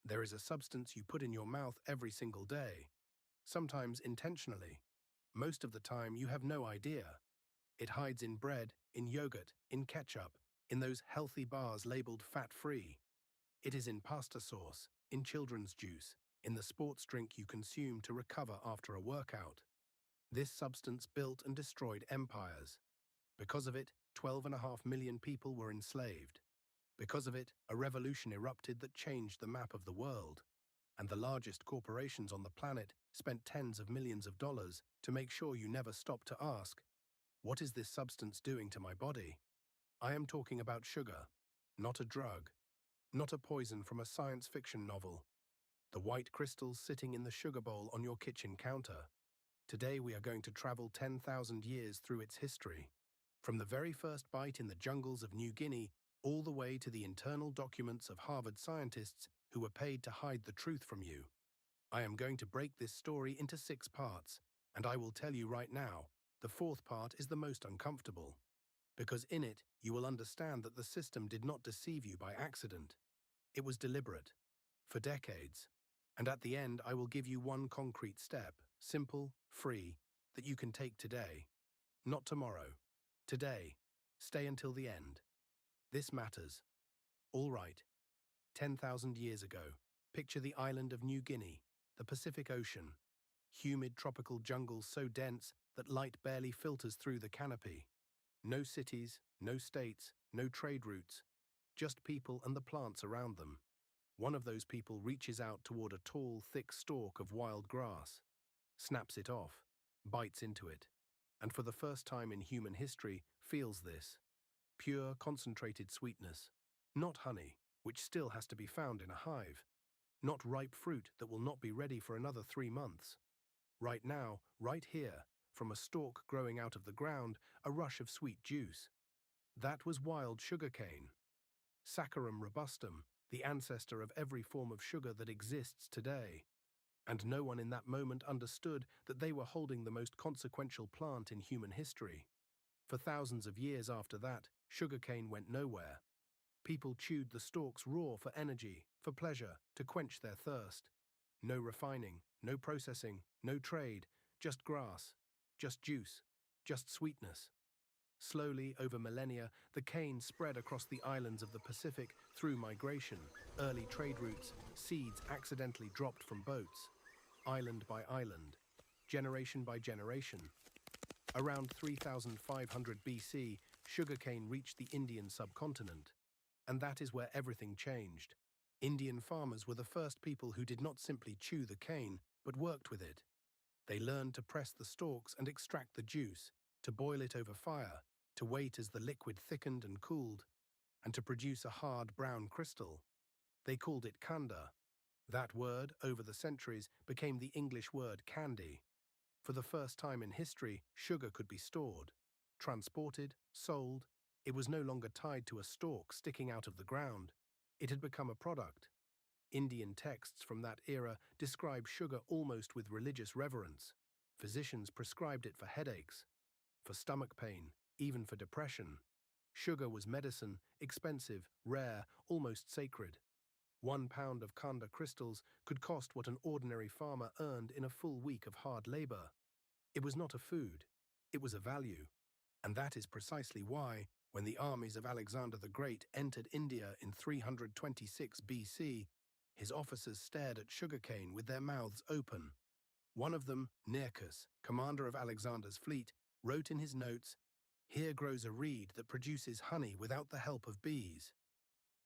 There is a substance you put in your mouth every single day, sometimes intentionally. Most of the time you have no idea. It hides in bread, in yogurt, in ketchup, in those healthy bars labeled fat-free. It is in pasta sauce, in children's juice, in the sports drink you consume to recover after a workout. This substance built and destroyed empires. Because of it, 12.5 million people were enslaved. Because of it, a revolution erupted that changed the map of the world. And the largest corporations on the planet spent tens of millions of dollars to make sure you never stop to ask, what is this substance doing to my body? I am talking about sugar, not a drug, not a poison from a science fiction novel. The white crystals sitting in the sugar bowl on your kitchen counter. Today we are going to travel 10,000 years through its history. From the very first bite in the jungles of New Guinea, all the way to the internal documents of Harvard scientists who were paid to hide the truth from you. I am going to break this story into 6 parts, and I will tell you right now, the 4th part is the most uncomfortable. Because in it, you will understand that the system did not deceive you by accident. It was deliberate, for decades. And at the end, I will give you one concrete step, simple, free, that you can take today. Not tomorrow. Today. Stay until the end. This matters. All right. 10,000 years ago, picture the island of New Guinea, the Pacific Ocean. Humid tropical jungles so dense that light barely filters through the canopy. No cities, no states, no trade routes, just people and the plants around them. One of those people reaches out toward a tall, thick stalk of wild grass, snaps it off, bites into it, and for the first time in human history feels this. Pure, concentrated sweetness. Not honey, which still has to be found in a hive. Not ripe fruit that will not be ready for another 3 months. Right now, right here, from a stalk growing out of the ground, a rush of sweet juice. That was wild sugarcane. Saccharum robustum, the ancestor of every form of sugar that exists today. And no one in that moment understood that they were holding the most consequential plant in human history. For thousands of years after that, sugarcane went nowhere. People chewed the stalks raw for energy, for pleasure, to quench their thirst. No refining, no processing, no trade, just grass, just juice, just sweetness. Slowly, over millennia, the cane spread across the islands of the Pacific through migration, early trade routes, seeds accidentally dropped from boats, island by island, generation by generation. Around 3,500 BC, sugarcane reached the Indian subcontinent. And that is where everything changed. Indian farmers were the first people who did not simply chew the cane, but worked with it. They learned to press the stalks and extract the juice, to boil it over fire, to wait as the liquid thickened and cooled, and to produce a hard brown crystal. They called it kanda. That word, over the centuries, became the English word candy. For the first time in history, sugar could be stored, transported, sold. It was no longer tied to a stalk sticking out of the ground. It had become a product. Indian texts from that era describe sugar almost with religious reverence. Physicians prescribed it for headaches, for stomach pain, even for depression. Sugar was medicine, expensive, rare, almost sacred. 1 pound of kanda crystals could cost what an ordinary farmer earned in a full week of hard labor. It was not a food, it was a value. And that is precisely why, when the armies of Alexander the Great entered India in 326 BC, his officers stared at sugarcane with their mouths open. One of them, Nearchus, commander of Alexander's fleet, wrote in his notes, "Here grows a reed that produces honey without the help of bees."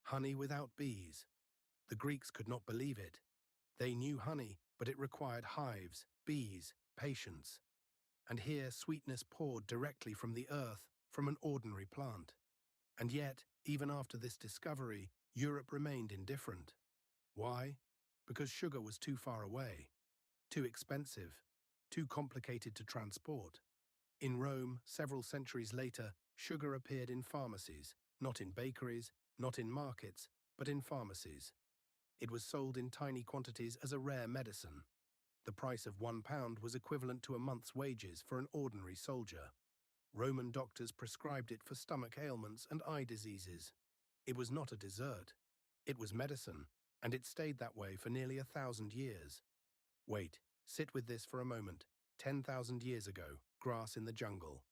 Honey without bees. The Greeks could not believe it. They knew honey, but it required hives, bees, patience. And here sweetness poured directly from the earth, from an ordinary plant. And yet, even after this discovery, Europe remained indifferent. Why? Because sugar was too far away, too expensive, too complicated to transport. In Rome, several centuries later, sugar appeared in pharmacies, not in bakeries, not in markets, but in pharmacies. It was sold in tiny quantities as a rare medicine. The price of 1 pound was equivalent to a month's wages for an ordinary soldier. Roman doctors prescribed it for stomach ailments and eye diseases. It was not a dessert. It was medicine, And it stayed that way for nearly 1,000 years. Wait, sit with this for a moment. 10,000 years ago, grass in the jungle.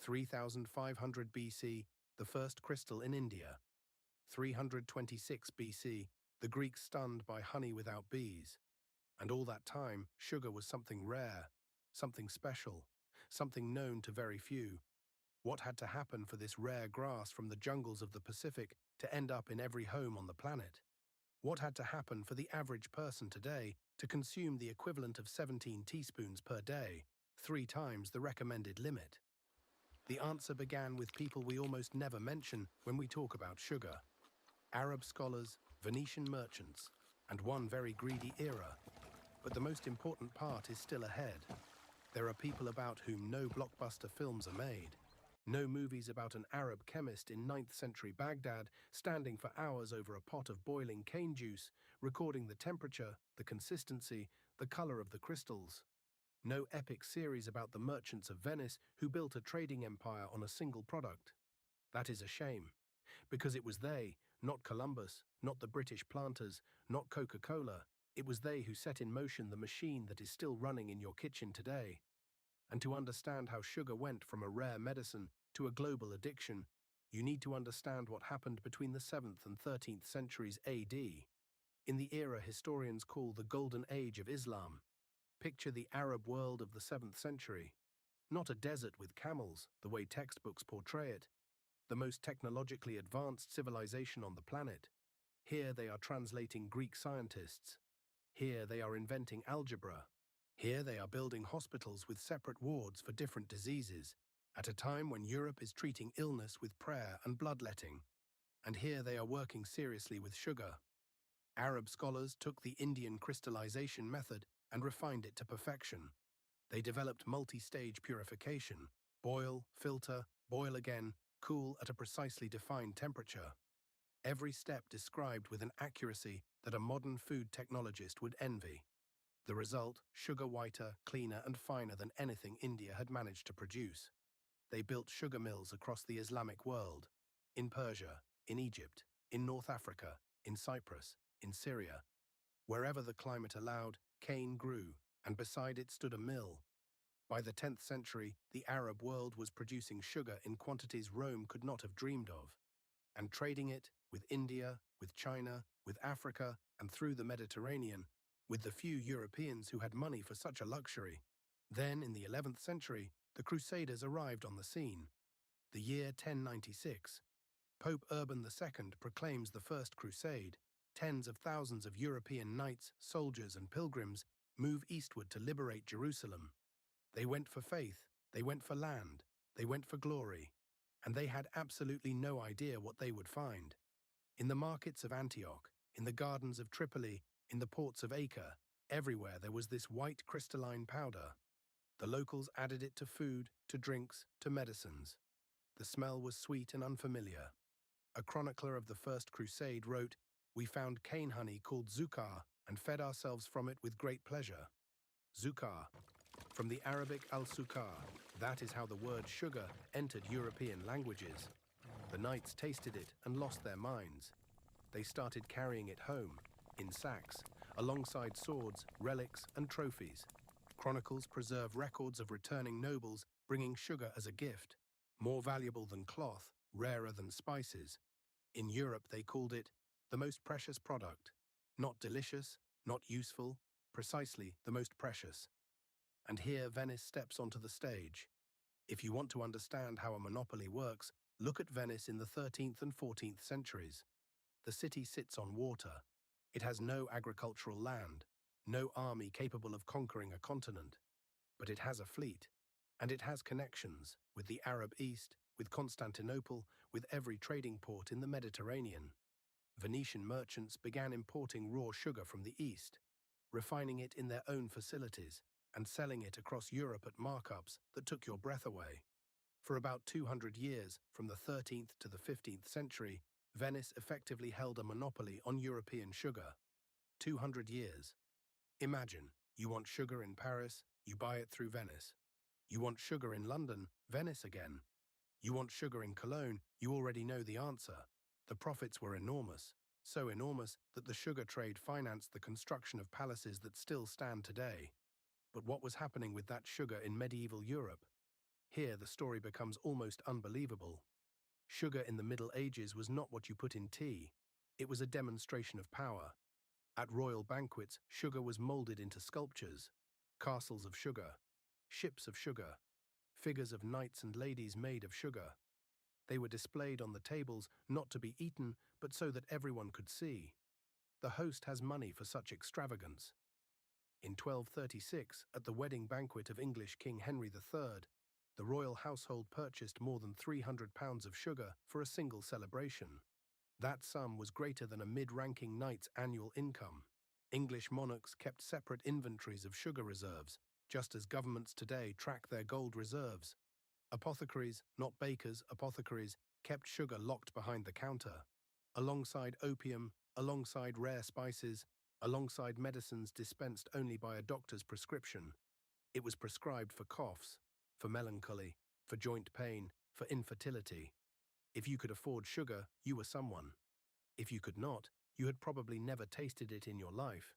3,500 BC, the first crystal in India. 326 BC, the Greeks stunned by honey without bees. And all that time, sugar was something rare, something special, something known to very few. What had to happen for this rare grass from the jungles of the Pacific to end up in every home on the planet? What had to happen for the average person today to consume the equivalent of 17 teaspoons per day, 3 times the recommended limit? The answer began with people we almost never mention when we talk about sugar. Arab scholars, Venetian merchants, and one very greedy era. But the most important part is still ahead. There are people about whom no blockbuster films are made. No movies about an Arab chemist in 9th century Baghdad standing for hours over a pot of boiling cane juice, recording the temperature, the consistency, the color of the crystals. No epic series about the merchants of Venice who built a trading empire on a single product. That is a shame, because it was they, not Columbus, not the British planters, not Coca-Cola. It was they who set in motion the machine that is still running in your kitchen today. And to understand how sugar went from a rare medicine to a global addiction, you need to understand what happened between the 7th and 13th centuries AD, in the era historians call the Golden Age of Islam. Picture the Arab world of the 7th century. Not a desert with camels, the way textbooks portray it. The most technologically advanced civilization on the planet. Here they are translating Greek scientists. Here they are inventing algebra. Here they are building hospitals with separate wards for different diseases, at a time when Europe is treating illness with prayer and bloodletting. And here they are working seriously with sugar. Arab scholars took the Indian crystallization method and refined it to perfection. They developed multi-stage purification, boil, filter, boil again, cool at a precisely defined temperature. Every step described with an accuracy that a modern food technologist would envy. The result, sugar whiter, cleaner and finer than anything India had managed to produce. They built sugar mills across the Islamic world, in Persia, in Egypt, in North Africa, in Cyprus, in Syria. Wherever the climate allowed, cane grew, and beside it stood a mill. By the 10th century, the Arab world was producing sugar in quantities Rome could not have dreamed of, and trading it with India, with China, with Africa, and through the Mediterranean, with the few Europeans who had money for such a luxury. Then, in the 11th century, the Crusaders arrived on the scene. The year 1096. Pope Urban II proclaims the First Crusade. Tens of thousands of European knights, soldiers, and pilgrims move eastward to liberate Jerusalem. They went for faith, they went for land, they went for glory, and they had absolutely no idea what they would find. In the markets of Antioch, in the gardens of Tripoli, in the ports of Acre, everywhere there was this white crystalline powder. The locals added it to food, to drinks, to medicines. The smell was sweet and unfamiliar. A chronicler of the First Crusade wrote, "We found cane honey called zukar and fed ourselves from it with great pleasure." Zukar, from the Arabic al-sukar, that is how the word sugar entered European languages. The knights tasted it and lost their minds. They started carrying it home, in sacks, alongside swords, relics, and trophies. Chronicles preserve records of returning nobles bringing sugar as a gift, more valuable than cloth, rarer than spices. In Europe they called it the most precious product, not delicious, not useful, precisely the most precious. And here Venice steps onto the stage. If you want to understand how a monopoly works, look at Venice in the 13th and 14th centuries. The city sits on water. It has no agricultural land, no army capable of conquering a continent. But it has a fleet, and it has connections with the Arab East, with Constantinople, with every trading port in the Mediterranean. Venetian merchants began importing raw sugar from the East, refining it in their own facilities, and selling it across Europe at markups that took your breath away. For about 200 years, from the 13th to the 15th century, Venice effectively held a monopoly on European sugar. 200 years. Imagine, you want sugar in Paris, you buy it through Venice. You want sugar in London, Venice again. You want sugar in Cologne, you already know the answer. The profits were enormous. so enormous that the sugar trade financed the construction of palaces that still stand today. But what was happening with that sugar in medieval Europe? Here the story becomes almost unbelievable. Sugar in the Middle Ages was not what you put in tea. It was a demonstration of power. At royal banquets, sugar was molded into sculptures, castles of sugar, ships of sugar, figures of knights and ladies made of sugar. They were displayed on the tables not to be eaten, but so that everyone could see. The host has money for such extravagance. In 1236, at the wedding banquet of English King Henry III, the royal household purchased more than 300 pounds of sugar for a single celebration. That sum was greater than a mid-ranking knight's annual income. English monarchs kept separate inventories of sugar reserves, just as governments today track their gold reserves. Apothecaries, not bakers, apothecaries, kept sugar locked behind the counter. Alongside opium, alongside rare spices, alongside medicines dispensed only by a doctor's prescription. It was prescribed for coughs, for melancholy, for joint pain, for infertility. If you could afford sugar, you were someone. If you could not, you had probably never tasted it in your life.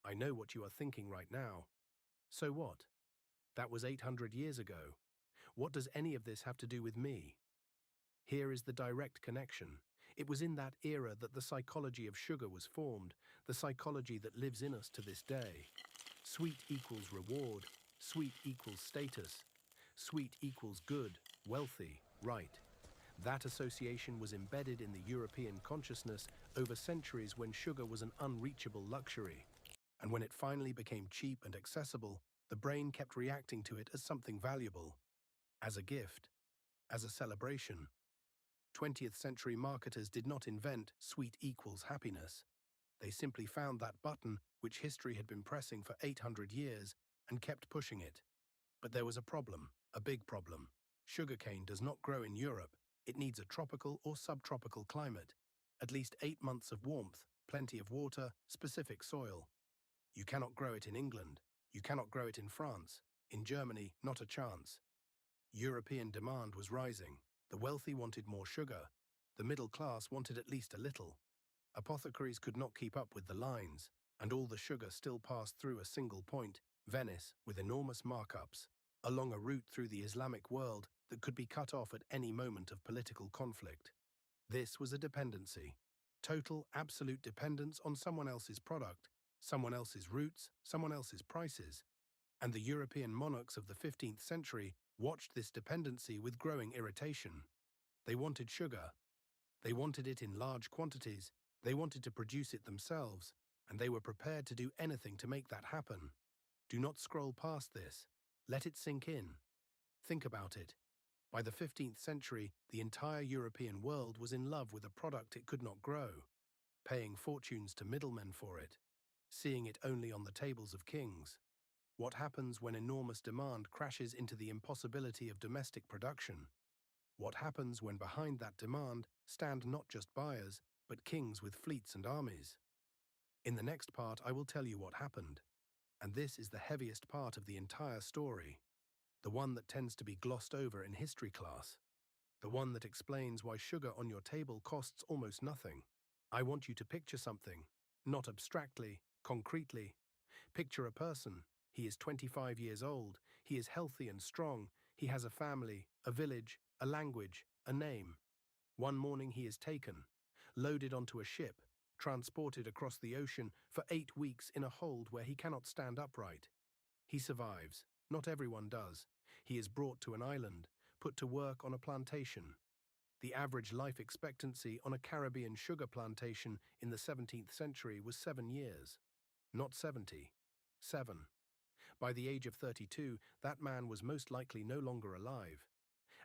I know what you are thinking right now. So what? That was 800 years ago. What does any of this have to do with me? Here is the direct connection. It was in that era that the psychology of sugar was formed, the psychology that lives in us to this day. Sweet equals reward, sweet equals status, sweet equals good, wealthy, right. That association was embedded in the European consciousness over centuries when sugar was an unreachable luxury. And when it finally became cheap and accessible, the brain kept reacting to it as something valuable, as a gift, as a celebration. 20th century marketers did not invent sweet equals happiness. They simply found that button which history had been pressing for 800 years and kept pushing it. But there was a problem, a big problem. Sugarcane does not grow in Europe. It needs a tropical or subtropical climate, at least 8 months of warmth, plenty of water, specific soil. You cannot grow it in England. You cannot grow it in France. In Germany, not a chance. European demand was rising. The wealthy wanted more sugar. The middle class wanted at least a little. Apothecaries could not keep up with the lines, and all the sugar still passed through a single point, Venice, with enormous markups, along a route through the Islamic world that could be cut off at any moment of political conflict. This was a dependency. Total, absolute dependence on someone else's product, someone else's routes, someone else's prices. And the European monarchs of the 15th century watched this dependency with growing irritation. They wanted sugar. They wanted it in large quantities. They wanted to produce it themselves, and they were prepared to do anything to make that happen. Do not scroll past this. Let it sink in. Think about it. By the 15th century, the entire European world was in love with a product it could not grow, paying fortunes to middlemen for it, seeing it only on the tables of kings. What happens when enormous demand crashes into the impossibility of domestic production? What happens when behind that demand stand not just buyers, but kings with fleets and armies? In the next part, I will tell you what happened. And this is the heaviest part of the entire story, the one that tends to be glossed over in history class, the one that explains why sugar on your table costs almost nothing. I want you to picture something, not abstractly, concretely. Picture a person. He is 25 years old. He is healthy and strong. He has a family, a village, a language, a name. One morning he is taken, loaded onto a ship, transported across the ocean for 8 weeks in a hold where he cannot stand upright. He survives. Not everyone does. He is brought to an island, put to work on a plantation. The average life expectancy on a Caribbean sugar plantation in the 17th century was 7 years. Not 70. 7. By the age of 32, that man was most likely no longer alive.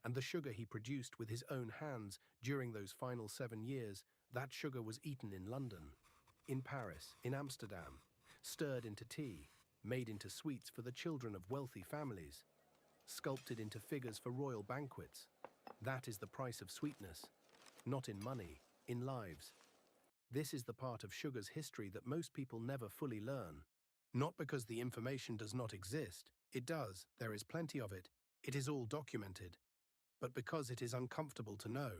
And the sugar he produced with his own hands during those final 7 years, that sugar was eaten in London, in Paris, in Amsterdam, stirred into tea, made into sweets for the children of wealthy families, sculpted into figures for royal banquets. That is the price of sweetness, not in money, in lives. This is the part of sugar's history that most people never fully learn. Not because the information does not exist, it does, there is plenty of it, it is all documented, but because it is uncomfortable to know.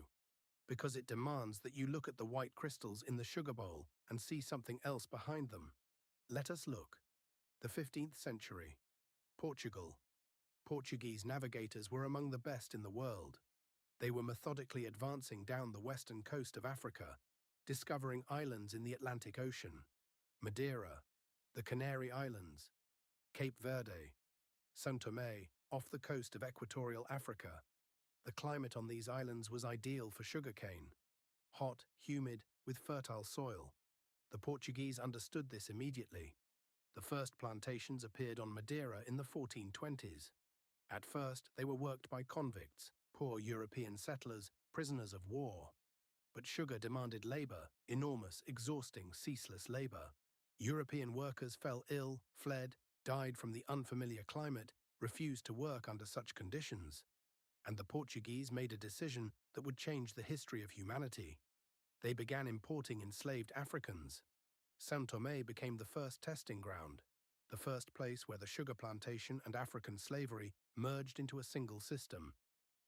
Because it demands that you look at the white crystals in the sugar bowl and see something else behind them. Let us look. The 15th century. Portugal. Portuguese navigators were among the best in the world. They were methodically advancing down the western coast of Africa, discovering islands in the Atlantic Ocean. Madeira, the Canary Islands, Cape Verde, São Tomé, off the coast of equatorial Africa. The climate on these islands was ideal for sugarcane. Hot, humid, with fertile soil. The Portuguese understood this immediately. The first plantations appeared on Madeira in the 1420s. At first, they were worked by convicts, poor European settlers, prisoners of war. But sugar demanded labor, enormous, exhausting, ceaseless labor. European workers fell ill, fled, died from the unfamiliar climate, refused to work under such conditions. And the Portuguese made a decision that would change the history of humanity. They began importing enslaved Africans. São Tomé became the first testing ground, the first place where the sugar plantation and African slavery merged into a single system.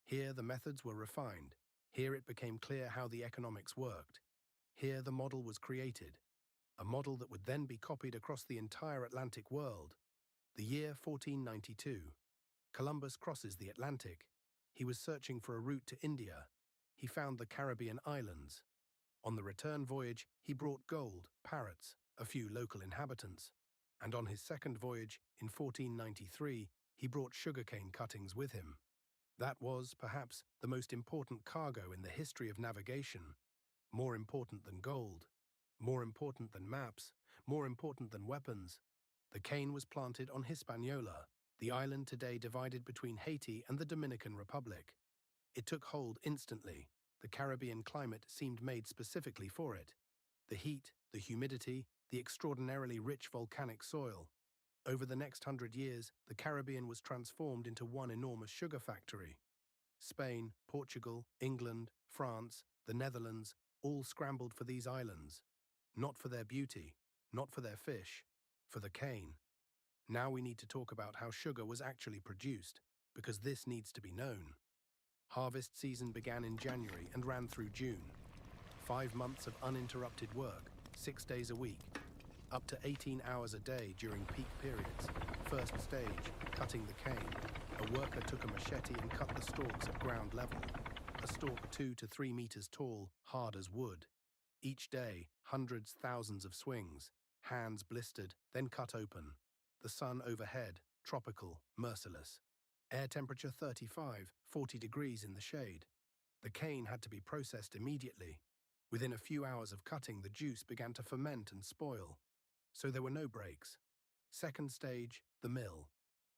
Here the methods were refined. Here it became clear how the economics worked. Here the model was created, a model that would then be copied across the entire Atlantic world. The year 1492. Columbus crosses the Atlantic. He was searching for a route to India. He found the Caribbean islands. On the return voyage, he brought gold, parrots, a few local inhabitants. And on his second voyage, in 1493, he brought sugarcane cuttings with him. That was, perhaps, the most important cargo in the history of navigation. More important than gold. More important than maps. More important than weapons. The cane was planted on Hispaniola, the island today divided between Haiti and the Dominican Republic. It took hold instantly. The Caribbean climate seemed made specifically for it. The heat, the humidity, the extraordinarily rich volcanic soil. Over the next 100 years, the Caribbean was transformed into one enormous sugar factory. Spain, Portugal, England, France, the Netherlands, all scrambled for these islands. Not for their beauty, not for their fish, for the cane. Now we need to talk about how sugar was actually produced, because this needs to be known. Harvest season began in January and ran through June. 5 months of uninterrupted work, 6 days a week, up to 18 hours a day during peak periods. First stage, cutting the cane. A worker took a machete and cut the stalks at ground level. A stalk 2 to 3 meters tall, hard as wood. Each day, hundreds, thousands of swings. Hands blistered, then cut open. The sun overhead, tropical, merciless. Air temperature 35, 40 degrees in the shade. The cane had to be processed immediately. Within a few hours of cutting, the juice began to ferment and spoil. So there were no breaks. Second stage, the mill.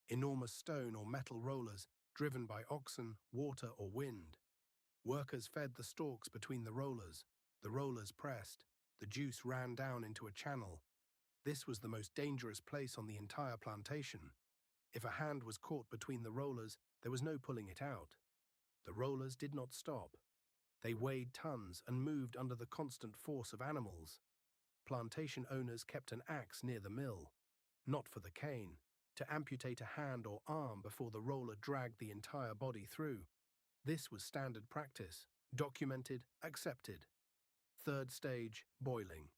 Enormous stone or metal rollers, driven by oxen, water or wind. Workers fed the stalks between the rollers pressed, the juice ran down into a channel. This was the most dangerous place on the entire plantation. If a hand was caught between the rollers, there was no pulling it out. The rollers did not stop. They weighed tons and moved under the constant force of animals. Plantation owners kept an axe near the mill, not for the cane, to amputate a hand or arm before the roller dragged the entire body through. This was standard practice, documented, accepted. Third stage, boiling.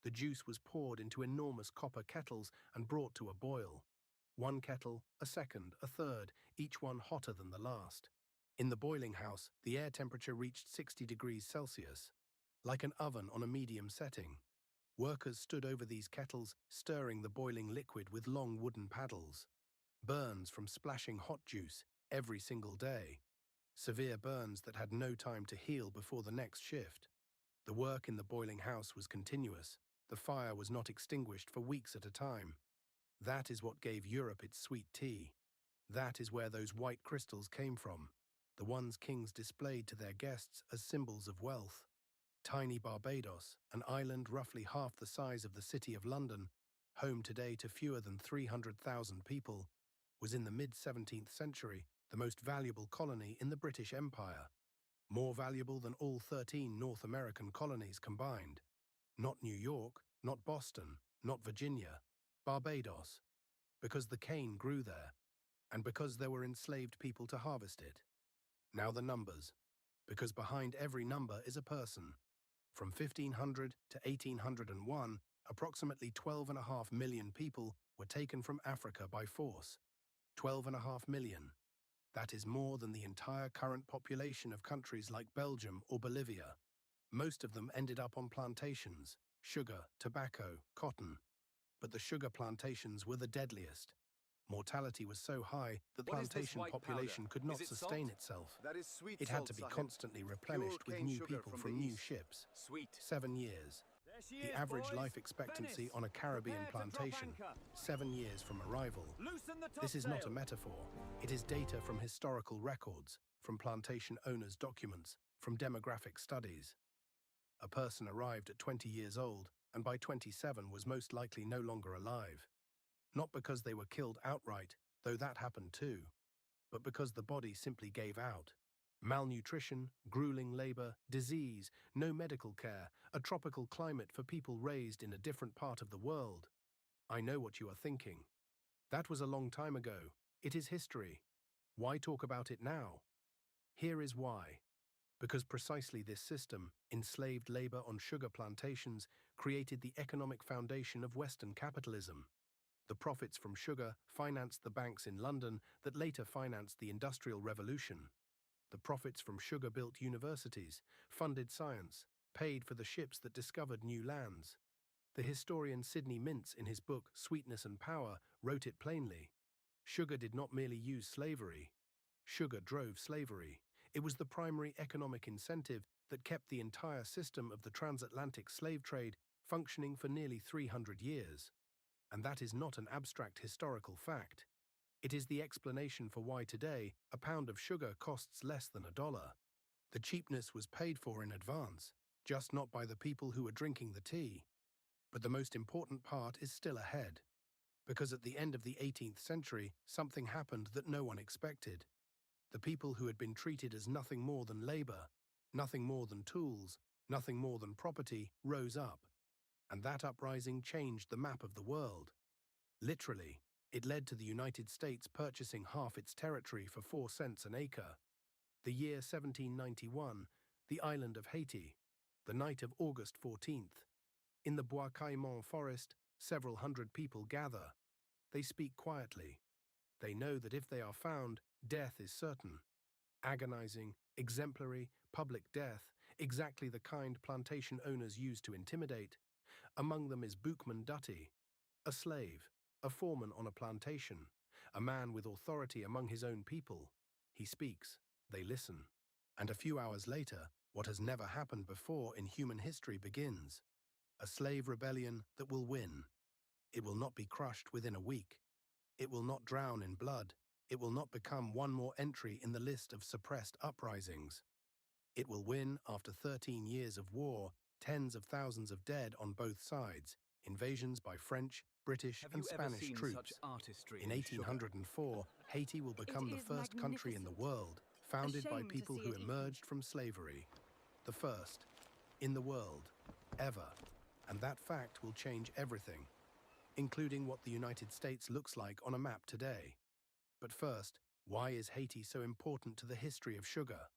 The juice was poured into enormous copper kettles and brought to a boil. One kettle, a second, a third, each one hotter than the last. In the boiling house, the air temperature reached 60 degrees Celsius, like an oven on a medium setting. Workers stood over these kettles, stirring the boiling liquid with long wooden paddles. Burns from splashing hot juice every single day. Severe burns that had no time to heal before the next shift. The work in the boiling house was continuous. The fire was not extinguished for weeks at a time. That is what gave Europe its sweet tea. That is where those white crystals came from, the ones kings displayed to their guests as symbols of wealth. Tiny Barbados, an island roughly half the size of the city of London, home today to fewer than 300,000 people, was in the mid-17th century the most valuable colony in the British Empire. More valuable than all 13 North American colonies combined. Not New York, not Boston, not Virginia, Barbados, because the cane grew there, and because there were enslaved people to harvest it. Now the numbers. Because behind every number is a person. From 1500 to 1801, approximately 12.5 million people were taken from Africa by force. 12.5 million. That is more than the entire current population of countries like Belgium or Bolivia. Most of them ended up on plantations, sugar, tobacco, cotton. But the sugar plantations were the deadliest. Mortality was so high that the plantation population could not sustain itself. That is sweet It had salt, to be Sahib. constantly replenished Pure with cane new sugar people from from the new east. ships. Sweet. 7 years. There she The is, average boys. life expectancy Venice. on a Caribbean Prepare to drop plantation, anchor. 7 years from arrival. Loosen the This is not a topsail. metaphor. It is data from historical records, from plantation owners' documents, from demographic studies. A person arrived at 20 years old and by 27 was most likely no longer alive. Not because they were killed outright, though that happened too, but because the body simply gave out. Malnutrition, grueling labor, disease, no medical care, a tropical climate for people raised in a different part of the world. I know what you are thinking. That was a long time ago. It is history. Why talk about it now? Here is why. Because precisely this system, enslaved labor on sugar plantations, created the economic foundation of Western capitalism. The profits from sugar financed the banks in London that later financed the Industrial Revolution. The profits from sugar built universities, funded science, paid for the ships that discovered new lands. The historian Sidney Mintz, in his book Sweetness and Power, wrote it plainly. Sugar did not merely use slavery. Sugar drove slavery. It was the primary economic incentive that kept the entire system of the transatlantic slave trade functioning for nearly 300 years. And that is not an abstract historical fact. It is the explanation for why today a pound of sugar costs less than $1. The cheapness was paid for in advance, just not by the people who were drinking the tea. But the most important part is still ahead. Because at the end of the 18th century, something happened that no one expected. The people who had been treated as nothing more than labor, nothing more than tools, nothing more than property, rose up. And that uprising changed the map of the world. Literally, it led to the United States purchasing half its territory for 4 cents an acre. The year 1791, the island of Haiti, the night of August 14th. In the Bois Caïman forest, several hundred people gather. They speak quietly. They know that if they are found, death is certain. Agonizing, exemplary, public death, exactly the kind plantation owners use to intimidate. Among them is Boukman Dutty, a slave, a foreman on a plantation, a man with authority among his own people. He speaks, they listen. And a few hours later, what has never happened before in human history begins. A slave rebellion that will win. It will not be crushed within a week. It will not drown in blood. It will not become one more entry in the list of suppressed uprisings. It will win after 13 years of war, tens of thousands of dead on both sides, invasions by French, British, Have and you ever Spanish seen troops. such artistry In in sugar? 1804, Haiti will become the is first country in the magnificent. world founded A by shame to people see who it eaten. emerged from slavery. The first in the world, ever. And that fact will change everything, including what the United States looks like on a map today. But first, why is Haiti so important to the history of sugar?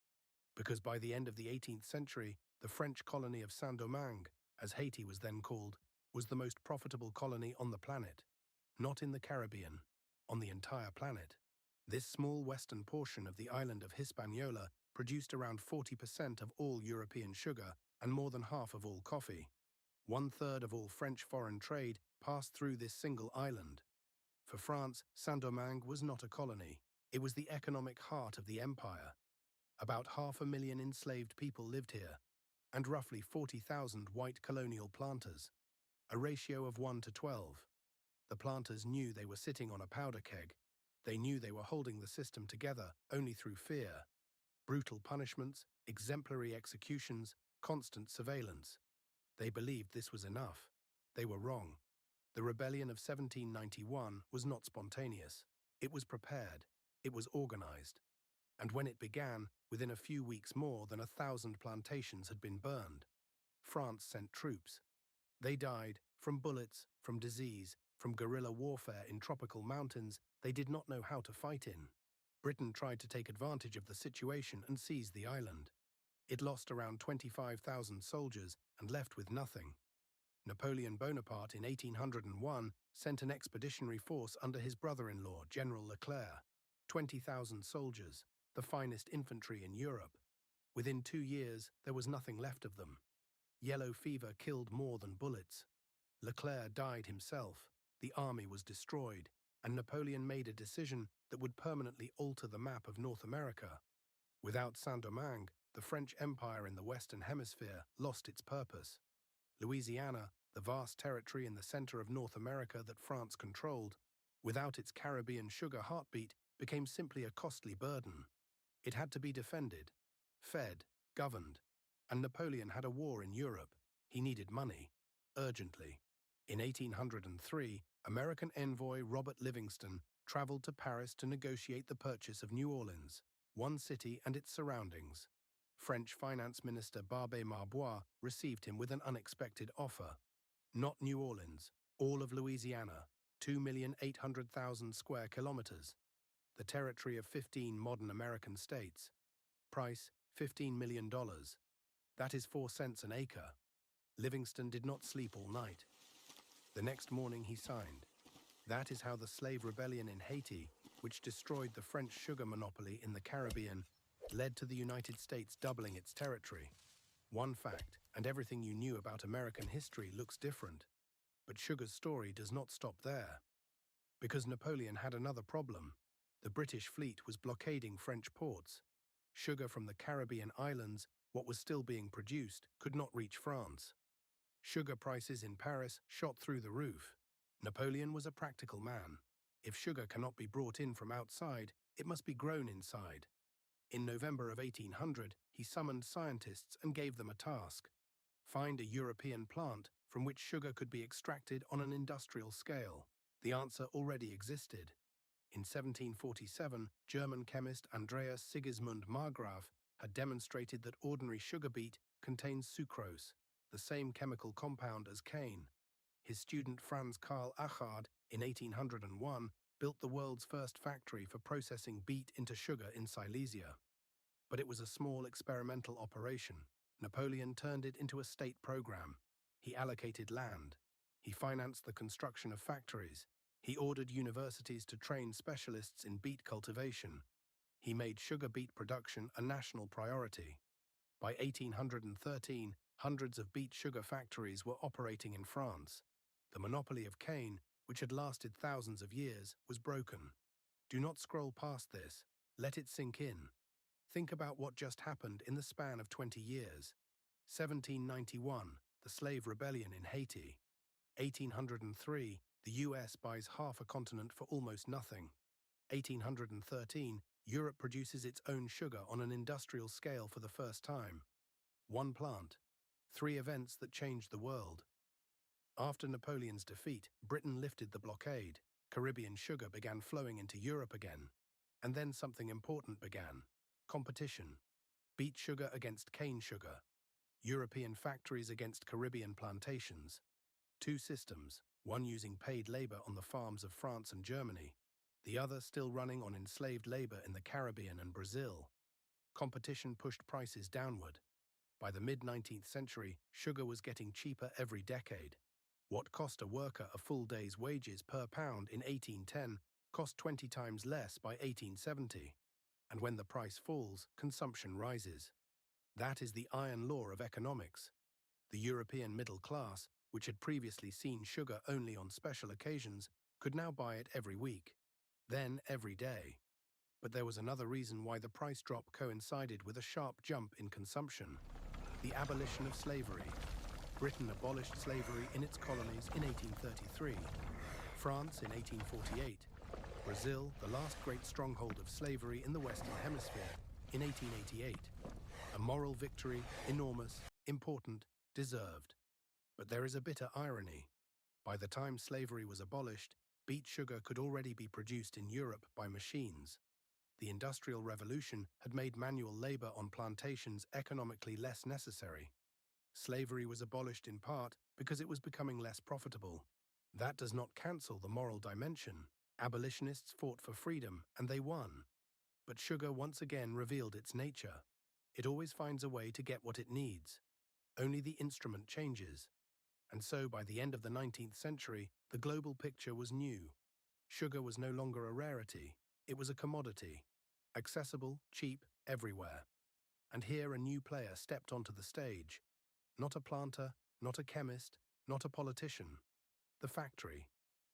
Because by the end of the 18th century, the French colony of Saint-Domingue, as Haiti was then called, was the most profitable colony on the planet. Not in the Caribbean, on the entire planet. This small western portion of the island of Hispaniola produced around 40% of all European sugar and more than half of all coffee. 1/3 of all French foreign trade passed through this single island. For France, Saint-Domingue was not a colony. It was the economic heart of the empire. About 500,000 enslaved people lived here, and roughly 40,000 white colonial planters, a ratio of 1 to 12. The planters knew they were sitting on a powder keg. They knew they were holding the system together only through fear. Brutal punishments, exemplary executions, constant surveillance. They believed this was enough. They were wrong. The rebellion of 1791 was not spontaneous. It was prepared. It was organized. And when it began, within a few weeks more than 1,000 plantations had been burned. France sent troops. They died from bullets, from disease, from guerrilla warfare in tropical mountains they did not know how to fight in. Britain tried to take advantage of the situation and seize the island. It lost around 25,000 soldiers and left with nothing. Napoleon Bonaparte in 1801 sent an expeditionary force under his brother-in-law, General Leclerc, 20,000 soldiers, the finest infantry in Europe. Within 2 years, there was nothing left of them. Yellow fever killed more than bullets. Leclerc died himself, the army was destroyed, and Napoleon made a decision that would permanently alter the map of North America. Without Saint-Domingue, the French Empire in the Western Hemisphere lost its purpose. Louisiana, the vast territory in the center of North America that France controlled, without its Caribbean sugar heartbeat, became simply a costly burden. It had to be defended, fed, governed, and Napoleon had a war in Europe. He needed money, urgently. In 1803, American envoy Robert Livingston traveled to Paris to negotiate the purchase of New Orleans, one city and its surroundings. French Finance Minister Barbé Marbois received him with an unexpected offer. Not New Orleans, all of Louisiana, 2,800,000 square kilometers, the territory of 15 modern American states. Price, $15 million. That is 4 cents an acre. Livingston did not sleep all night. The next morning he signed. That is how the slave rebellion in Haiti, which destroyed the French sugar monopoly in the Caribbean, led to the United States doubling its territory. One fact, and everything you knew about American history looks different. But sugar's story does not stop there. Because Napoleon had another problem. The British fleet was blockading French ports. Sugar from the Caribbean islands, what was still being produced, could not reach France. Sugar prices in Paris shot through the roof. Napoleon was a practical man. If sugar cannot be brought in from outside, it must be grown inside. In November of 1800, he summoned scientists and gave them a task: find a European plant from which sugar could be extracted on an industrial scale. The answer already existed. In 1747, German chemist Andreas Sigismund Marggraf had demonstrated that ordinary sugar beet contains sucrose, the same chemical compound as cane. His student Franz Karl Achard, in 1801, built the world's first factory for processing beet into sugar in Silesia. But it was a small experimental operation. Napoleon turned it into a state program. He allocated land. He financed the construction of factories. He ordered universities to train specialists in beet cultivation. He made sugar beet production a national priority. By 1813, hundreds of beet sugar factories were operating in France. The monopoly of cane, which had lasted thousands of years, was broken. Do not scroll past this. Let it sink in. Think about what just happened in the span of 20 years. 1791, the slave rebellion in Haiti. 1803, the US buys half a continent for almost nothing. 1813, Europe produces its own sugar on an industrial scale for the first time. One plant. 3 events that changed the world. After Napoleon's defeat, Britain lifted the blockade. Caribbean sugar began flowing into Europe again. And then something important began. Competition. Beet sugar against cane sugar. European factories against Caribbean plantations. 2 systems, one using paid labor on the farms of France and Germany, the other still running on enslaved labor in the Caribbean and Brazil. Competition pushed prices downward. By the mid-19th century, sugar was getting cheaper every decade. What cost a worker a full day's wages per pound in 1810 cost 20 times less by 1870. And when the price falls, consumption rises. That is the iron law of economics. The European middle class, which had previously seen sugar only on special occasions, could now buy it every week, then every day. But there was another reason why the price drop coincided with a sharp jump in consumption: the abolition of slavery. Britain abolished slavery in its colonies in 1833, France in 1848, Brazil, the last great stronghold of slavery in the Western Hemisphere, in 1888. A moral victory, enormous, important, deserved. But there is a bitter irony. By the time slavery was abolished, beet sugar could already be produced in Europe by machines. The Industrial Revolution had made manual labor on plantations economically less necessary. Slavery was abolished in part because it was becoming less profitable. That does not cancel the moral dimension. Abolitionists fought for freedom, and they won. But sugar once again revealed its nature. It always finds a way to get what it needs. Only the instrument changes. And so by the end of the 19th century, the global picture was new. Sugar was no longer a rarity, it was a commodity. Accessible, cheap, everywhere. And here a new player stepped onto the stage. Not a planter, not a chemist, not a politician. The factory.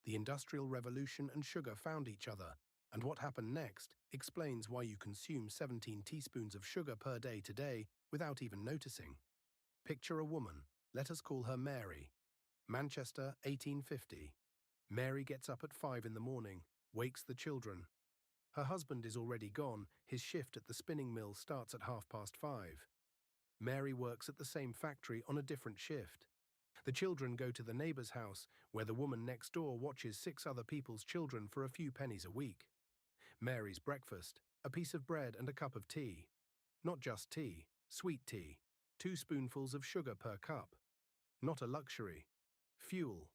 The Industrial Revolution and sugar found each other, and what happened next explains why you consume 17 teaspoons of sugar per day today without even noticing. Picture a woman, let us call her Mary. Manchester, 1850. Mary gets up at 5 in the morning, wakes the children. Her husband is already gone, his shift at the spinning mill starts at 5:30. Mary works at the same factory on a different shift. The children go to the neighbour's house, where the woman next door watches 6 other people's children for a few pennies a week. Mary's breakfast, a piece of bread and a cup of tea. Not just tea, sweet tea. 2 spoonfuls of sugar per cup. Not a luxury. Fuel.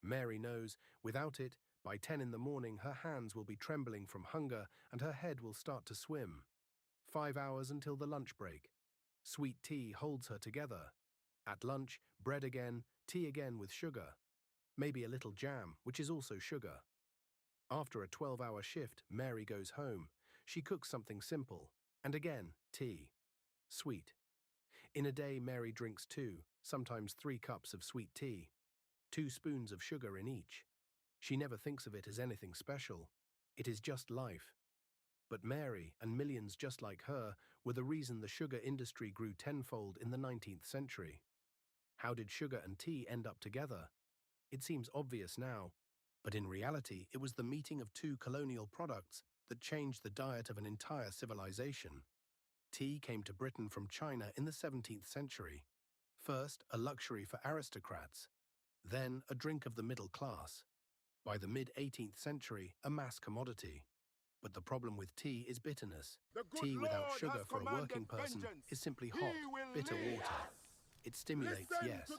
Mary knows, without it, by 10 in the morning her hands will be trembling from hunger and her head will start to swim. 5 hours until the lunch break. Sweet tea holds her together. At lunch, bread again, tea again with sugar. Maybe a little jam, which is also sugar. After a 12-hour shift, Mary goes home. She cooks something simple. And again, tea. Sweet. In a day, Mary drinks 2, sometimes 3 cups of sweet tea. 2 spoons of sugar in each. She never thinks of it as anything special. It is just life. But Mary, and millions just like her, were the reason the sugar industry grew tenfold in the 19th century. How did sugar and tea end up together? It seems obvious now, but in reality it was the meeting of 2 colonial products that changed the diet of an entire civilization. Tea came to Britain from China in the 17th century. First, a luxury for aristocrats, then a drink of the middle class. By the mid-18th century, a mass commodity. But the problem with tea is bitterness. Tea without sugar for a working person is simply hot, bitter water. It stimulates, yes,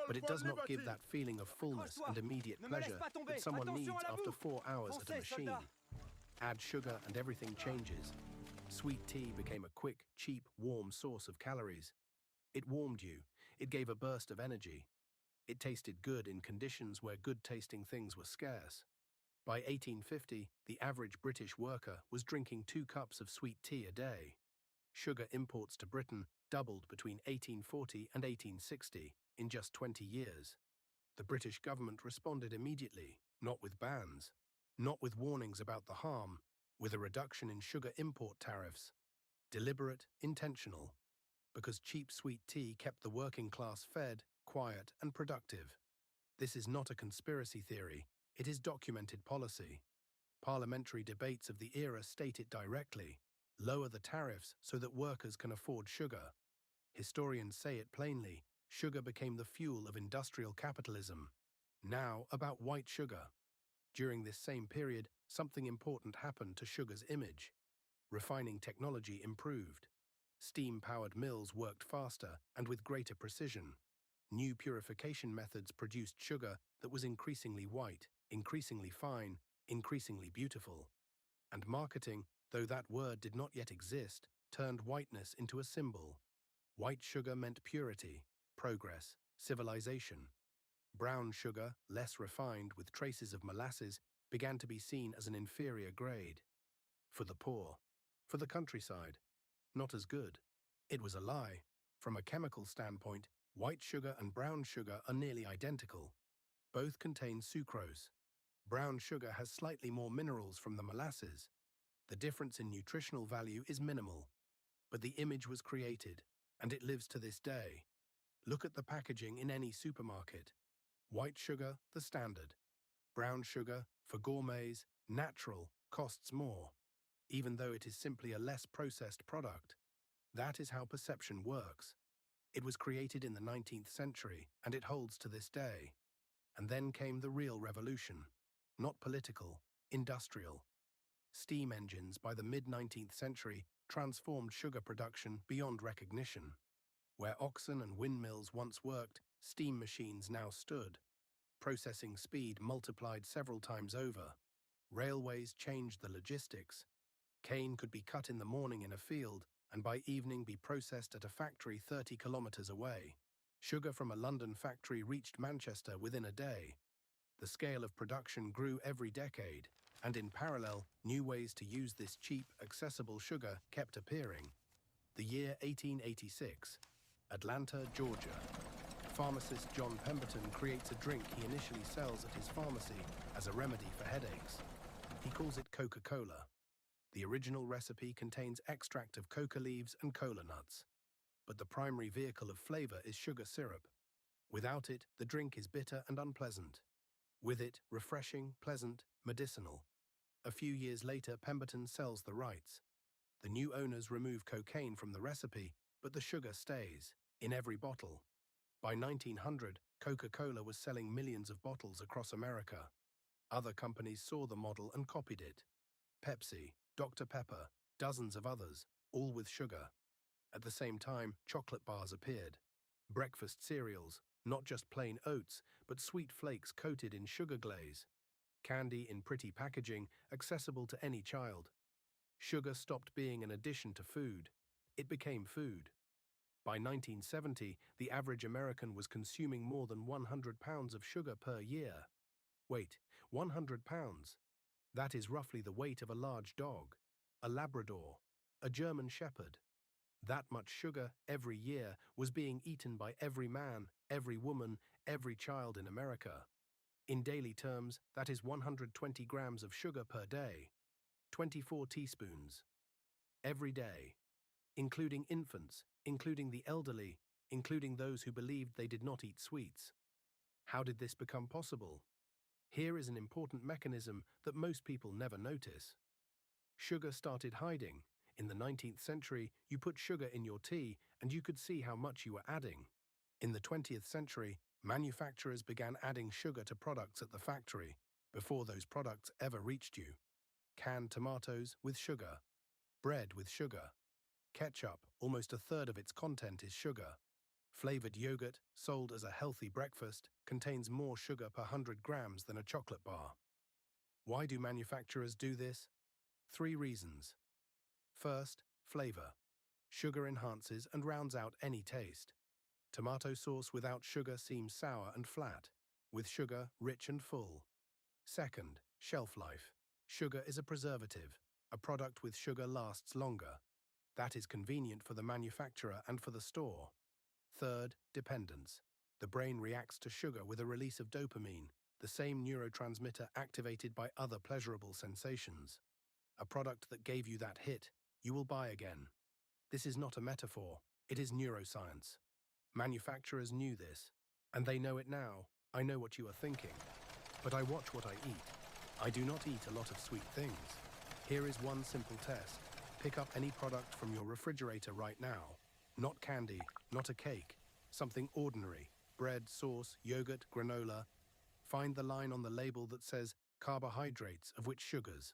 but it does not give that feeling of fullness and immediate pleasure that someone needs after 4 hours at a machine. Add sugar and everything changes. Sweet tea became a quick, cheap, warm source of calories. It warmed you. It gave a burst of energy. It tasted good in conditions where good-tasting things were scarce. By 1850, the average British worker was drinking 2 cups of sweet tea a day. Sugar imports to Britain doubled between 1840 and 1860 in just 20 years. The British government responded immediately, not with bans, not with warnings about the harm, with a reduction in sugar import tariffs. Deliberate, intentional, because cheap sweet tea kept the working class fed, quiet, and productive. This is not a conspiracy theory, it is documented policy. Parliamentary debates of the era state it directly. Lower the tariffs so that workers can afford sugar. Historians say it plainly, sugar became the fuel of industrial capitalism. Now, about white sugar. During this same period, something important happened to sugar's image. Refining technology improved. Steam-powered mills worked faster and with greater precision. New purification methods produced sugar that was increasingly white, increasingly fine, increasingly beautiful. And marketing, though that word did not yet exist, turned whiteness into a symbol. White sugar meant purity, progress, civilization. Brown sugar, less refined with traces of molasses, began to be seen as an inferior grade. For the poor, for the countryside, not as good. It was a lie. From a chemical standpoint, white sugar and brown sugar are nearly identical. Both contain sucrose. Brown sugar has slightly more minerals from the molasses. The difference in nutritional value is minimal. But the image was created, and it lives to this day. Look at the packaging in any supermarket. White sugar, the standard. Brown sugar, for gourmets, natural, costs more, even though it is simply a less processed product. That is how perception works. It was created in the 19th century, and it holds to this day. And then came the real revolution. Not political, industrial. Steam engines by the mid-19th century transformed sugar production beyond recognition. Where oxen and windmills once worked, steam machines now stood. Processing speed multiplied several times over. Railways changed the logistics. Cane could be cut in the morning in a field, and by evening be processed at a factory 30 kilometers away. Sugar from a London factory reached Manchester within a day. The scale of production grew every decade, and in parallel, new ways to use this cheap, accessible sugar kept appearing. The year 1886. Atlanta, Georgia. Pharmacist John Pemberton creates a drink he initially sells at his pharmacy as a remedy for headaches. He calls it Coca-Cola. The original recipe contains extract of coca leaves and cola nuts. But the primary vehicle of flavor is sugar syrup. Without it, the drink is bitter and unpleasant. With it, refreshing, pleasant, medicinal. A few years later, Pemberton sells the rights. The new owners remove cocaine from the recipe, but the sugar stays, in every bottle. By 1900, Coca-Cola was selling millions of bottles across America. Other companies saw the model and copied it. Pepsi, Dr. Pepper, dozens of others, all with sugar. At the same time, chocolate bars appeared. Breakfast cereals, not just plain oats, but sweet flakes coated in sugar glaze. Candy in pretty packaging, accessible to any child. Sugar stopped being an addition to food. It became food. By 1970, the average American was consuming more than 100 pounds of sugar per year. Wait, 100 pounds? That is roughly the weight of a large dog, a Labrador, a German Shepherd. That much sugar every year was being eaten by every man, every woman, every child in America. In daily terms, that is 120 grams of sugar per day, 24 teaspoons. Every day. Including infants, including the elderly, including those who believed they did not eat sweets. How did this become possible? Here is an important mechanism that most people never notice. Sugar started hiding. In the 19th century, you put sugar in your tea and you could see how much you were adding. In the 20th century, manufacturers began adding sugar to products at the factory, before those products ever reached you. Canned tomatoes with sugar. Bread with sugar. Ketchup, almost a third of its content is sugar. Flavored yogurt, sold as a healthy breakfast, contains more sugar per 100 grams than a chocolate bar. Why do manufacturers do this? 3 reasons. First, flavor. Sugar enhances and rounds out any taste. Tomato sauce without sugar seems sour and flat. With sugar, rich and full. Second, shelf life. Sugar is a preservative. A product with sugar lasts longer. That is convenient for the manufacturer and for the store. Third, dependence. The brain reacts to sugar with a release of dopamine, the same neurotransmitter activated by other pleasurable sensations. A product that gave you that hit, you will buy again. This is not a metaphor, it is neuroscience. Manufacturers knew this, and they know it now. I know what you are thinking. But I watch what I eat. I do not eat a lot of sweet things. Here is one simple test. Pick up any product from your refrigerator right now. Not candy, not a cake. Something ordinary. Bread, sauce, yogurt, granola. Find the line on the label that says carbohydrates, of which sugars.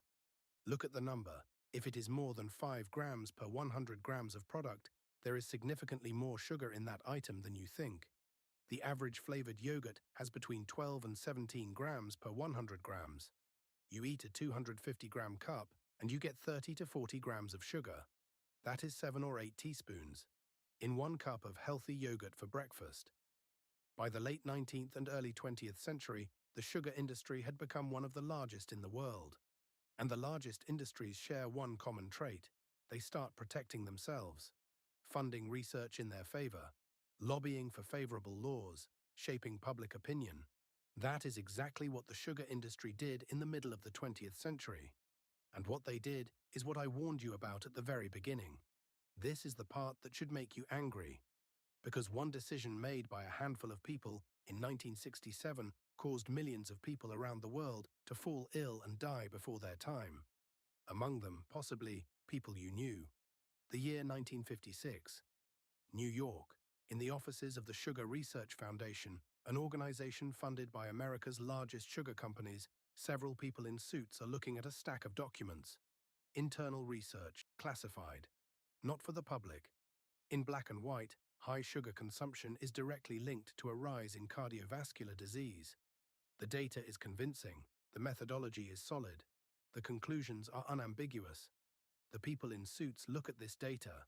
Look at the number. If it is more than 5 grams per 100 grams of product, there is significantly more sugar in that item than you think. The average flavored yogurt has between 12 and 17 grams per 100 grams. You eat a 250-gram cup, and you get 30 to 40 grams of sugar. That is 7 or 8 teaspoons. In 1 cup of healthy yogurt for breakfast. By the late 19th and early 20th century, the sugar industry had become one of the largest in the world. And the largest industries share one common trait. They start protecting themselves, funding research in their favor, lobbying for favorable laws, shaping public opinion. That is exactly what the sugar industry did in the middle of the 20th century. And what they did is what I warned you about at the very beginning. This is the part that should make you angry. Because one decision made by a handful of people in 1967 caused millions of people around the world to fall ill and die before their time. Among them, possibly, people you knew. The year 1956. New York, in the offices of the Sugar Research Foundation, an organization funded by America's largest sugar companies, several people in suits are looking at a stack of documents. Internal research, classified. Not for the public. In black and white, high sugar consumption is directly linked to a rise in cardiovascular disease. The data is convincing, the methodology is solid, the conclusions are unambiguous. The people in suits look at this data,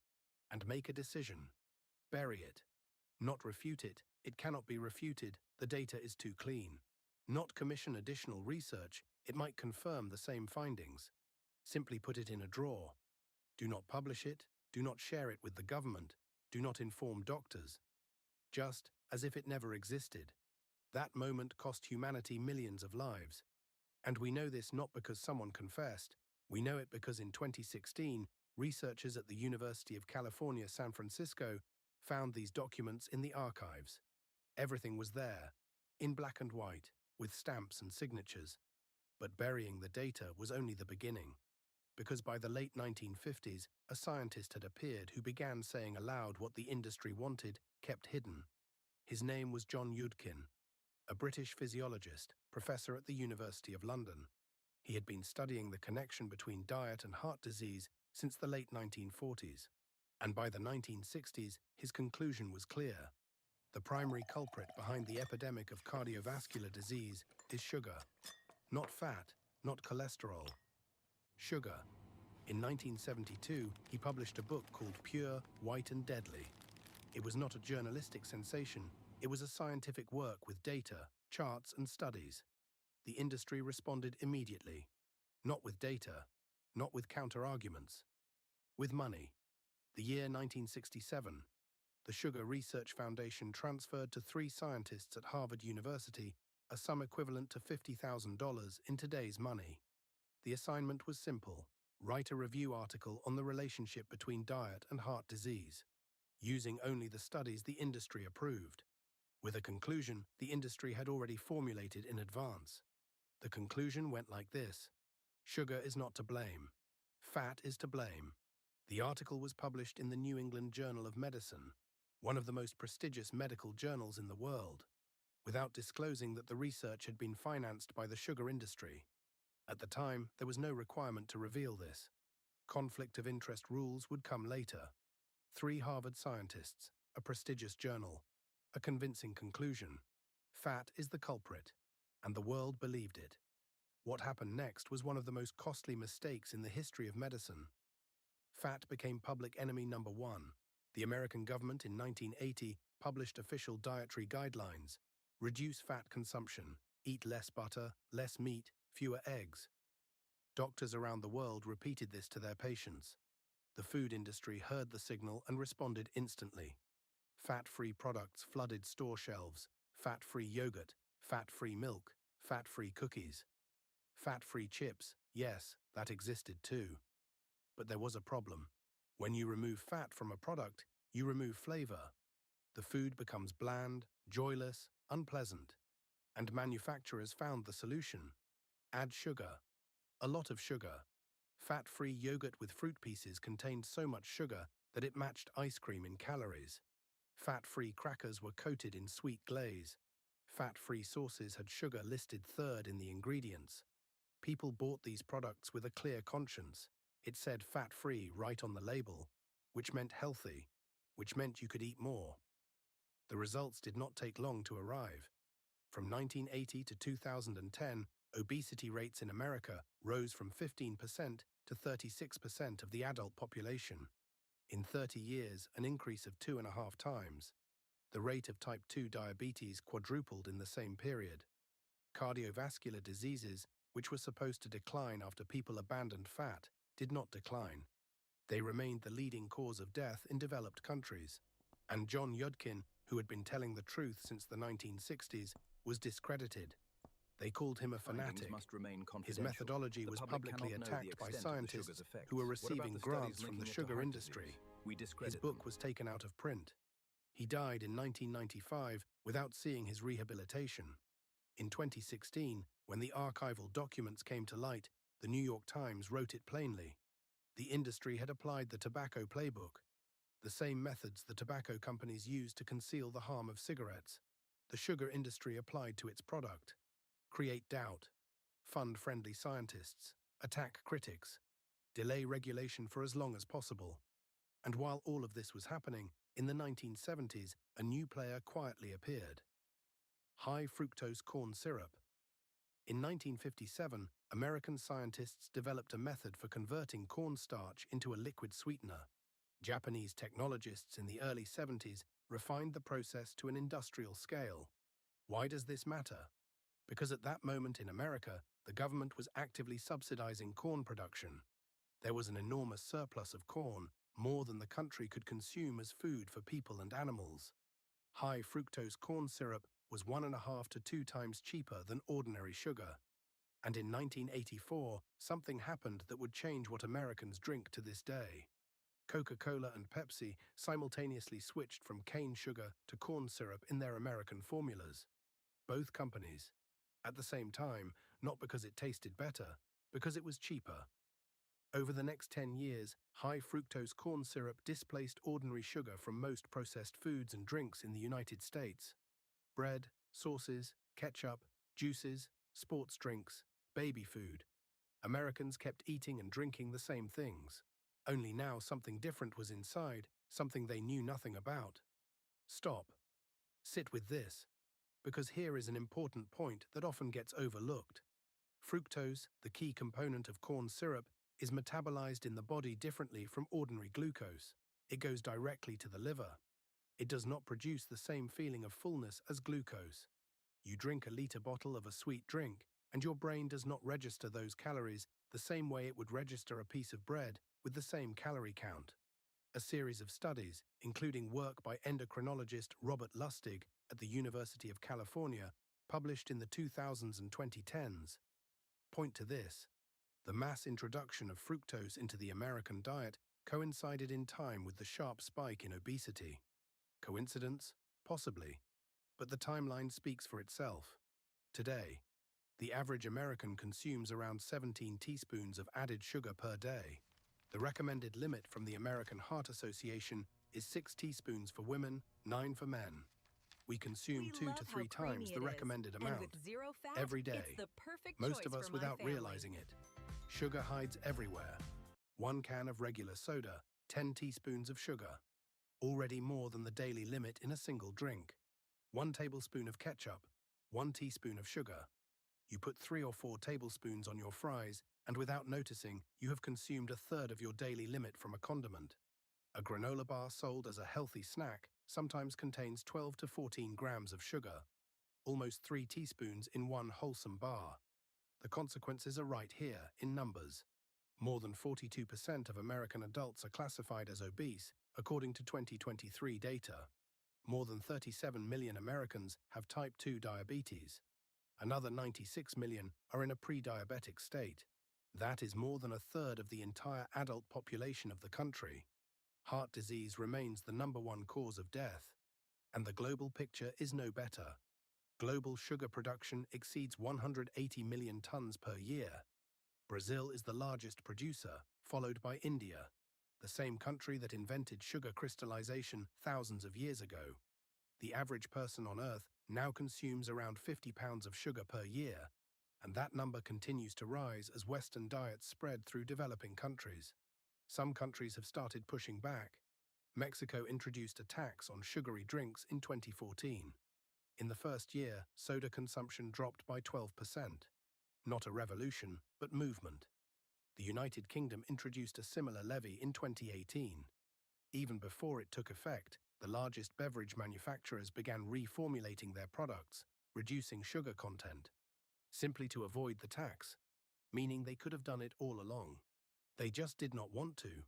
and make a decision. Bury it. Not refute it. It cannot be refuted. The data is too clean. Not commission additional research. It might confirm the same findings. Simply put it in a drawer. Do not publish it. Do not share it with the government. Do not inform doctors. Just as if it never existed. That moment cost humanity millions of lives. And we know this not because someone confessed. We know it because in 2016, researchers at the University of California, San Francisco, found these documents in the archives. Everything was there, in black and white, with stamps and signatures. But burying the data was only the beginning. Because by the late 1950s, a scientist had appeared who began saying aloud what the industry wanted, kept hidden. His name was John Yudkin, a British physiologist, professor at the University of London. He had been studying the connection between diet and heart disease since the late 1940s. And by the 1960s, his conclusion was clear. The primary culprit behind the epidemic of cardiovascular disease is sugar. Not fat, not cholesterol. Sugar. In 1972, he published a book called Pure, White and Deadly. It was not a journalistic sensation. It was a scientific work with data, charts and studies. The industry responded immediately. Not with data, not with counter-arguments. With money. The year 1967. The Sugar Research Foundation transferred to 3 scientists at Harvard University a sum equivalent to $50,000 in today's money. The assignment was simple. Write a review article on the relationship between diet and heart disease, using only the studies the industry approved, with a conclusion the industry had already formulated in advance. The conclusion went like this: sugar is not to blame. Fat is to blame. The article was published in the New England Journal of Medicine, one of the most prestigious medical journals in the world, without disclosing that the research had been financed by the sugar industry. At the time, there was no requirement to reveal this. Conflict of interest rules would come later. 3 Harvard scientists, a prestigious journal, a convincing conclusion. Fat is the culprit, and the world believed it. What happened next was one of the most costly mistakes in the history of medicine. Fat became public enemy number 1. The American government in 1980 published official dietary guidelines. Reduce fat consumption, eat less butter, less meat, fewer eggs. Doctors around the world repeated this to their patients. The food industry heard the signal and responded instantly. Fat-free products flooded store shelves. Fat-free yogurt, fat-free milk, fat-free cookies. Fat-free chips, yes, that existed too. But there was a problem. When you remove fat from a product, you remove flavor. The food becomes bland, joyless, unpleasant. And manufacturers found the solution. Add sugar. A lot of sugar. Fat-free yogurt with fruit pieces contained so much sugar that it matched ice cream in calories. Fat-free crackers were coated in sweet glaze. Fat-free sauces had sugar listed 3rd in the ingredients. People bought these products with a clear conscience. It said fat-free right on the label, which meant healthy, which meant you could eat more. The results did not take long to arrive. From 1980 to 2010, obesity rates in America rose from 15% to 36% of the adult population. In 30 years, an increase of 2.5 times. The rate of type 2 diabetes quadrupled in the same period. Cardiovascular diseases, which were supposed to decline after people abandoned fat, did not decline. They remained the leading cause of death in developed countries. And John Yudkin, who had been telling the truth since the 1960s, was discredited. They called him a fanatic. His methodology was publicly attacked by scientists who were receiving grants from the sugar industry. His book was taken out of print. He died in 1995 without seeing his rehabilitation. In 2016, when the archival documents came to light, the New York Times wrote it plainly. The industry had applied the tobacco playbook, the same methods the tobacco companies used to conceal the harm of cigarettes. The sugar industry applied to its product. Create doubt, fund friendly scientists, attack critics, delay regulation for as long as possible. And while all of this was happening, in the 1970s, a new player quietly appeared. High fructose corn syrup. In 1957, American scientists developed a method for converting cornstarch into a liquid sweetener. Japanese technologists in the early 70s refined the process to an industrial scale. Why does this matter? Because at that moment in America, the government was actively subsidizing corn production. There was an enormous surplus of corn, more than the country could consume as food for people and animals. High fructose corn syrup was 1.5 to 2 times cheaper than ordinary sugar. And in 1984, something happened that would change what Americans drink to this day. Coca-Cola and Pepsi simultaneously switched from cane sugar to corn syrup in their American formulas. Both companies. At the same time, not because it tasted better, because it was cheaper. Over the next 10 years, high fructose corn syrup displaced ordinary sugar from most processed foods and drinks in the United States. Bread, sauces, ketchup, juices, sports drinks, baby food. Americans kept eating and drinking the same things. Only now something different was inside, something they knew nothing about. Stop. Sit with this, because here is an important point that often gets overlooked. Fructose, the key component of corn syrup, is metabolized in the body differently from ordinary glucose. It goes directly to the liver. It does not produce the same feeling of fullness as glucose. You drink a liter bottle of a sweet drink, and your brain does not register those calories the same way it would register a piece of bread with the same calorie count. A series of studies, including work by endocrinologist Robert Lustig at the University of California, published in the 2000s and 2010s, point to this. The mass introduction of fructose into the American diet coincided in time with the sharp spike in obesity. Coincidence? Possibly. But the timeline speaks for itself. Today, the average American consumes around 17 teaspoons of added sugar per day. The recommended limit from the American Heart Association is 6 teaspoons for women, 9 for men. We consume 2 to 3 times the recommended amount every day, most of us without realizing it. Sugar hides everywhere. 1 can of regular soda, 10 teaspoons of sugar. Already more than the daily limit in a single drink. 1 tablespoon of ketchup, 1 teaspoon of sugar. You put 3 or 4 tablespoons on your fries, and without noticing, you have consumed 1/3 of your daily limit from a condiment. A granola bar sold as a healthy snack sometimes contains 12 to 14 grams of sugar, almost 3 teaspoons in one wholesome bar. The consequences are right here, in numbers. More than 42% of American adults are classified as obese, according to 2023 data. More than 37 million Americans have type 2 diabetes. Another 96 million are in a pre-diabetic state. That is more than 1/3 of the entire adult population of the country. Heart disease remains the #1 cause of death. And the global picture is no better. Global sugar production exceeds 180 million tons per year. Brazil is the largest producer, followed by India, the same country that invented sugar crystallization thousands of years ago. The average person on Earth now consumes around 50 pounds of sugar per year, and that number continues to rise as Western diets spread through developing countries. Some countries have started pushing back. Mexico introduced a tax on sugary drinks in 2014. In the first year, soda consumption dropped by 12%. Not a revolution, but movement. The United Kingdom introduced a similar levy in 2018. Even before it took effect, the largest beverage manufacturers began reformulating their products, reducing sugar content, simply to avoid the tax, meaning they could have done it all along. They just did not want to.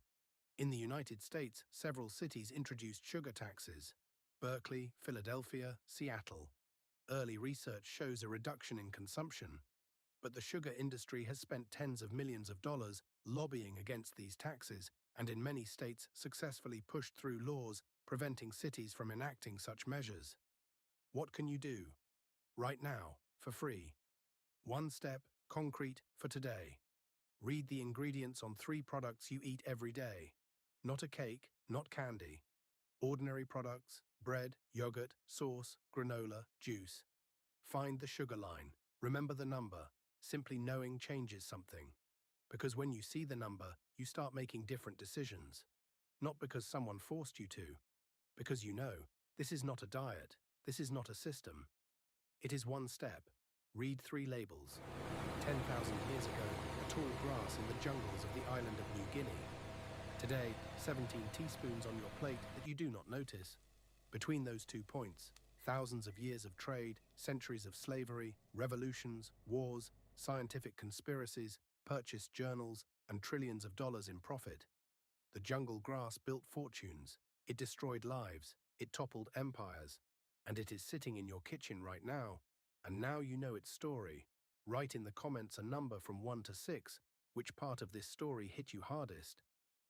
In the United States, several cities introduced sugar taxes: Berkeley, Philadelphia, Seattle. Early research shows a reduction in consumption, but the sugar industry has spent tens of millions of dollars lobbying against these taxes, and in many states successfully pushed through laws preventing cities from enacting such measures. What can you do? Right now, for free. 1 step, concrete, for today. Read the ingredients on 3 products you eat every day. Not a cake, not candy. Ordinary products: bread, yogurt, sauce, granola, juice. Find the sugar line. Remember the number. Simply knowing changes something. Because when you see the number, you start making different decisions. Not because someone forced you to. Because you know, this is not a diet, this is not a system. It is 1 step. Read 3 labels. 10,000 years ago, a tall grass in the jungles of the island of New Guinea. Today, 17 teaspoons on your plate that you do not notice. Between those 2 points, thousands of years of trade, centuries of slavery, revolutions, wars, scientific conspiracies, purchased journals, and trillions of dollars in profit. The jungle grass built fortunes, it destroyed lives, it toppled empires, and it is sitting in your kitchen right now. And now you know its story. Write in the comments a number from 1 to 6, which part of this story hit you hardest.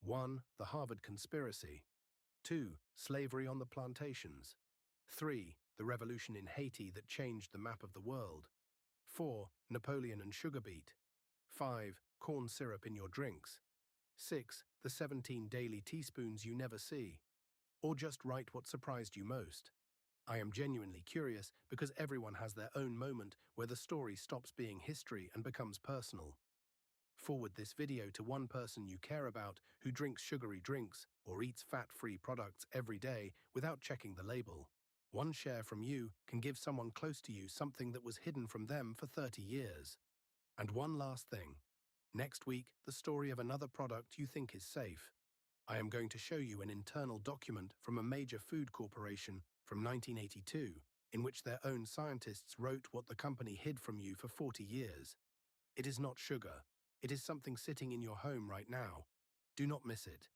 1. The Harvard Conspiracy. 2. Slavery on the plantations. 3. The revolution in Haiti that changed the map of the world. 4. Napoleon and sugar beet. 5. Corn syrup in your drinks. 6. The 17 daily teaspoons you never see. Or just write what surprised you most. I am genuinely curious because everyone has their own moment where the story stops being history and becomes personal. Forward this video to one person you care about who drinks sugary drinks or eats fat-free products every day without checking the label. One share from you can give someone close to you something that was hidden from them for 30 years. And one last thing. Next week, the story of another product you think is safe. I am going to show you an internal document from a major food corporation from 1982, in which their own scientists wrote what the company hid from you for 40 years. It is not sugar. It is something sitting in your home right now. Do not miss it.